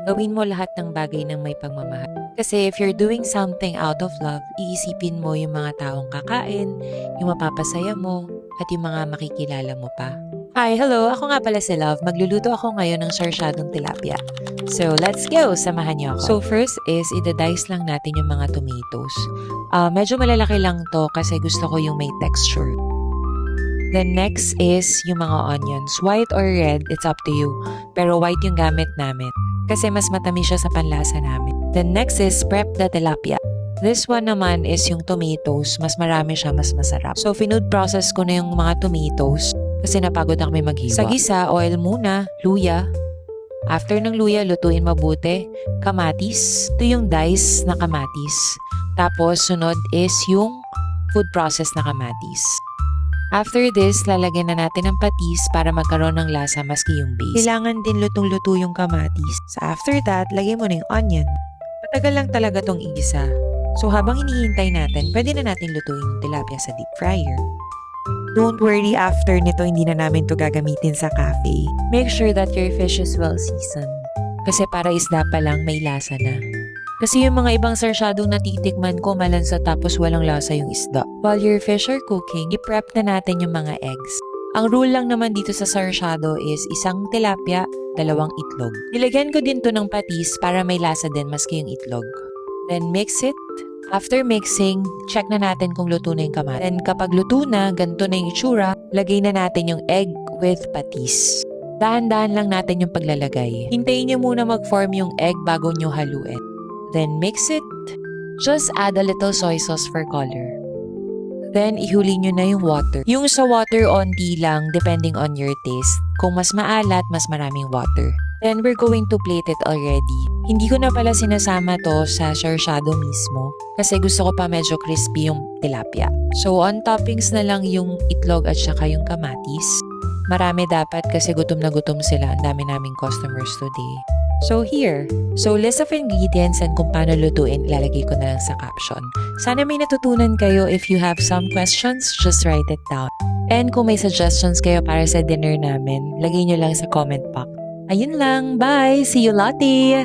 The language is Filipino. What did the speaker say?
Gawin mo lahat ng bagay ng may pagmamahal. Kasi if you're doing something out of love, iisipin mo yung mga taong kakain, yung mapapasaya mo, at yung mga makikilala mo pa. Hi, hello! Ako nga pala si Love. Magluluto ako ngayon ng sarsyadong tilapia. So, let's go! Samahan niyo ako. So, first is, ida-dice lang natin yung mga tomatoes. Medyo malalaki lang to kasi gusto ko yung may texture. Then next is yung mga onions. White or red, it's up to you. Pero white yung gamit namin. Kasi mas matamis siya sa panlasa namin. Then next is prep the tilapia. This one naman is yung tomatoes. Mas marami siya, mas masarap. So, finood process ko na yung mga tomatoes kasi napagod na kami maghiwa. Sa gisa, oil muna, luya. After ng luya, lutuin mabuti. Kamatis. Ito yung dice na kamatis. Tapos, sunod is yung food process na kamatis. After this, lalagyan na natin ng patis para magkaroon ng lasa maski yung base. Kailangan din lutong-luto yung kamatis. So after that, lagay mo na yung onion. Matagal lang talaga tong igisa. So habang hinihintay natin, pwede na natin lutuin yung tilapia sa deep fryer. Don't worry, after nito hindi na namin to gagamitin sa cafe. Make sure that your fish is well seasoned. Kasi para isda pa lang, may lasa na. Kasi yung mga ibang sarsyadong natitikman ko malansa tapos walang lasa yung isda. While your fish are cooking, i-prep na natin yung mga eggs. Ang rule lang naman dito sa sarsyado is isang tilapia, 2 itlog. Nilagyan ko din to ng patis para may lasa din maski yung itlog. Then mix it. After mixing, check na natin kung luto na yung kamatis. Then kapag luto na, ganito na yung itsura, lagay na natin yung egg with patis. Dahan-dahan lang natin yung paglalagay. Hintayin nyo muna mag-form yung egg bago nyo haluin. Then mix it. Just add a little soy sauce for color. Then ihuli nyo na yung water. Yung sa water, onti lang depending on your taste. Kung mas maalat, mas maraming water. Then we're going to plate it already. Hindi ko na pala sinasama to sa sarsyado mismo kasi gusto ko pa medyo crispy yung tilapia. So on toppings na lang yung itlog at saka yung kamatis. Marami dapat kasi gutom na gutom sila. Ang dami naming customers today. So here, list of ingredients and kung paano lutuin, ilalagay ko na lang sa caption. Sana may natutunan kayo. If you have some questions, just write it down. And kung may suggestions kayo para sa dinner namin, lagay nyo lang sa comment box. Ayun lang, bye! See you later!